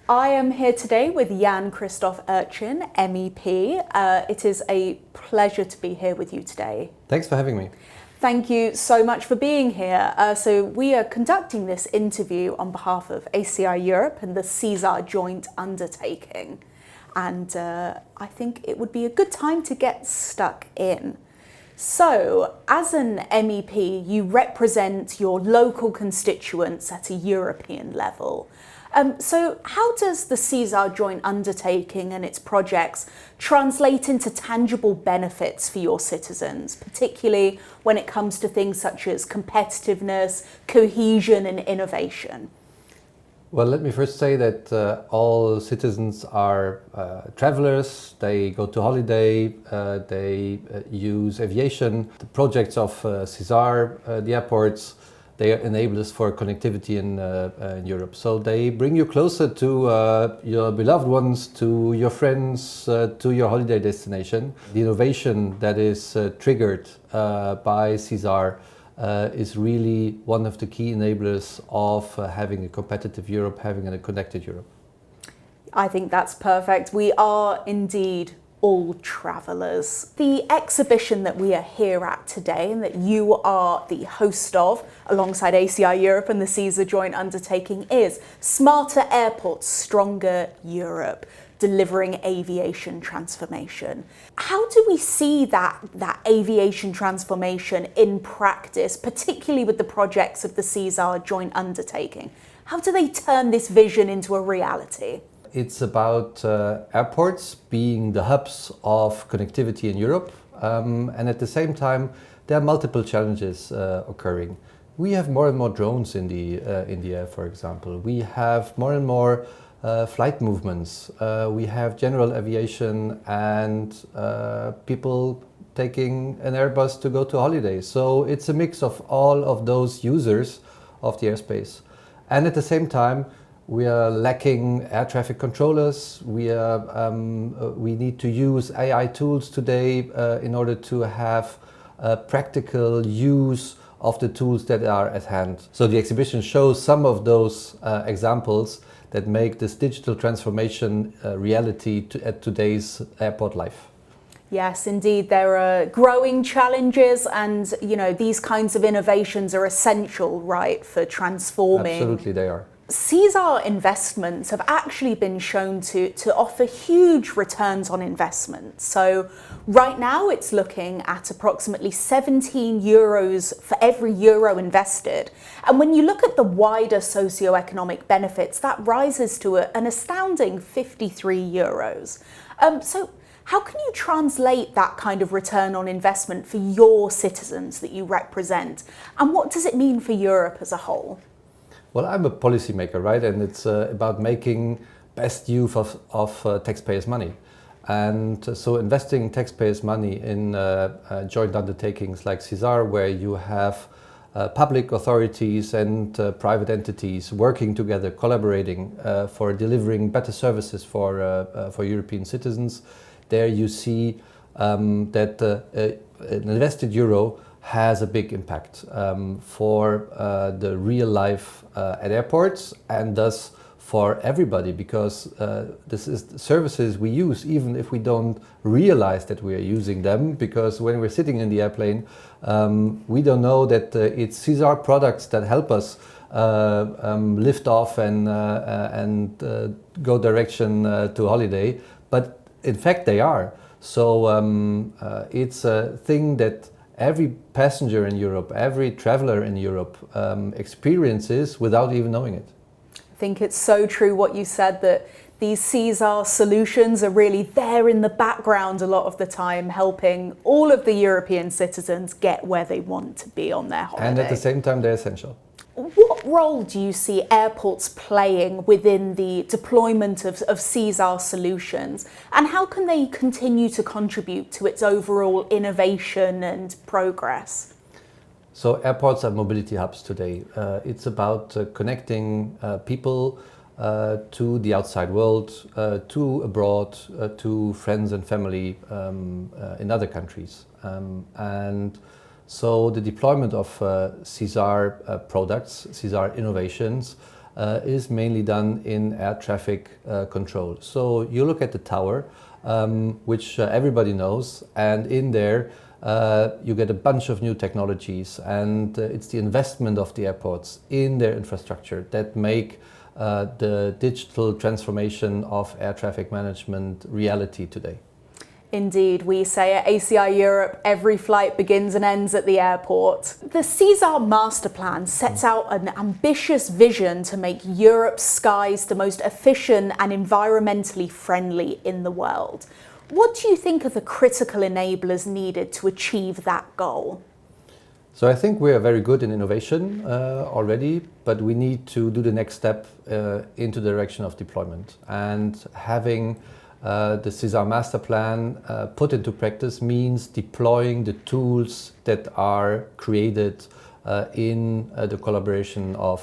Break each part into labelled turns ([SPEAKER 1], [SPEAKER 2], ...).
[SPEAKER 1] I am here today with Jan-Christoph Oetjen, MEP. It is a pleasure to be here with you today.
[SPEAKER 2] Thanks for having me.
[SPEAKER 1] Thank you so much for being here. So we are conducting this interview on behalf of SESAR Europe and the SESAR joint undertaking. And I think it would be a good time to get stuck in. So, as an MEP, you represent your local constituents at a European level. So how does the SESAR joint undertaking and its projects translate into tangible benefits for your citizens, particularly when it comes to things such as competitiveness, cohesion and innovation?
[SPEAKER 2] Well, let me first say that all citizens are travelers. They go to holiday, they use aviation. The projects of SESAR, the airports, they enable us for connectivity in Europe. So they bring you closer to your beloved ones, to your friends, to your holiday destination. The innovation that is triggered by SESAR is really one of the key enablers of having a competitive Europe, having a connected Europe.
[SPEAKER 1] I think that's perfect. We are indeed all travellers. The exhibition that we are here at today and that you are the host of alongside SESAR Europe and the SESAR joint undertaking is Smarter Airports, Stronger Europe, delivering aviation transformation. How do we see that aviation transformation in practice, particularly with the projects of the SESAR joint undertaking? How do they turn this vision into a reality?
[SPEAKER 2] It's about airports being the hubs of connectivity in Europe, and at the same time there are multiple challenges occurring. We have more and more drones in the air, for example. We have more and more flight movements. We have general aviation and people taking an Airbus to go to holidays. So it's a mix of all of those users of the airspace. And at the same time, we are lacking air traffic controllers. We need to use AI tools today in order to have practical use of the tools that are at hand. So the exhibition shows some of those examples that make this digital transformation reality at today's airport life.
[SPEAKER 1] Yes, indeed, there are growing challenges and, these kinds of innovations are essential, right, for transforming.
[SPEAKER 2] Absolutely, they are.
[SPEAKER 1] SESAR investments have actually been shown to offer huge returns on investment. So right now it's looking at approximately 17 euros for every euro invested. And when you look at the wider socioeconomic benefits, that rises to an astounding 53 euros. So how can you translate that kind of return on investment for your citizens that you represent? And what does it mean for Europe as a whole?
[SPEAKER 2] Well, I'm a policymaker, right? And it's about making best use of taxpayers' money. And so investing taxpayers' money in joint undertakings like SESAR, where you have public authorities and private entities working together, collaborating for delivering better services for European citizens, there you see that an invested euro has a big impact for the real life at airports and thus for everybody, because this is services we use even if we don't realize that we are using them, because when we're sitting in the airplane we don't know that it's SESAR products that help us lift off and go direction to holiday, but in fact they are. So it's a thing that every passenger in Europe, every traveler in Europe experiences without even knowing it.
[SPEAKER 1] I think it's so true what you said, that these SESAR solutions are really there in the background a lot of the time, helping all of the European citizens get where they want to be on their holiday.
[SPEAKER 2] And at the same time, they're essential.
[SPEAKER 1] What role do you see airports playing within the deployment of SESAR solutions, and how can they continue to contribute to its overall innovation and progress?
[SPEAKER 2] So airports are mobility hubs today. It's about connecting people to the outside world, to abroad, to friends and family in other countries. And so the deployment of SESAR products, SESAR innovations, is mainly done in air traffic control. So you look at the tower, which everybody knows, and in there you get a bunch of new technologies, and it's the investment of the airports in their infrastructure that make the digital transformation of air traffic management reality today.
[SPEAKER 1] Indeed, we say at ACI Europe, every flight begins and ends at the airport. The SESAR master plan sets out an ambitious vision to make Europe's skies the most efficient and environmentally friendly in the world. What do you think are the critical enablers needed to achieve that goal?
[SPEAKER 2] So I think we are very good in innovation already, but we need to do the next step into the direction of deployment. And having the SESAR master plan put into practice means deploying the tools that are created in the collaboration of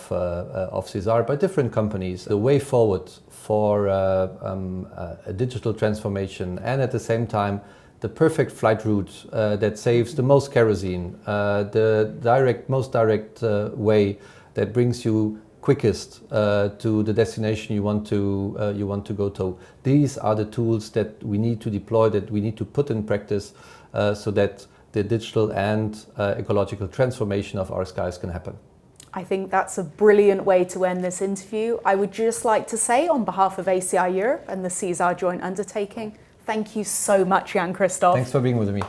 [SPEAKER 2] SESAR by different companies. The way forward for a digital transformation, and at the same time the perfect flight route that saves the most kerosene, the most direct way that brings you quickest to the destination you want to go to. These are the tools that we need to deploy, that we need to put in practice, so that the digital and ecological transformation of our skies can happen.
[SPEAKER 1] I think that's a brilliant way to end this interview. I would just like to say, on behalf of ACI Europe and the SESAR joint undertaking, thank you so much, Jan-Christoph.
[SPEAKER 2] Thanks for being with me.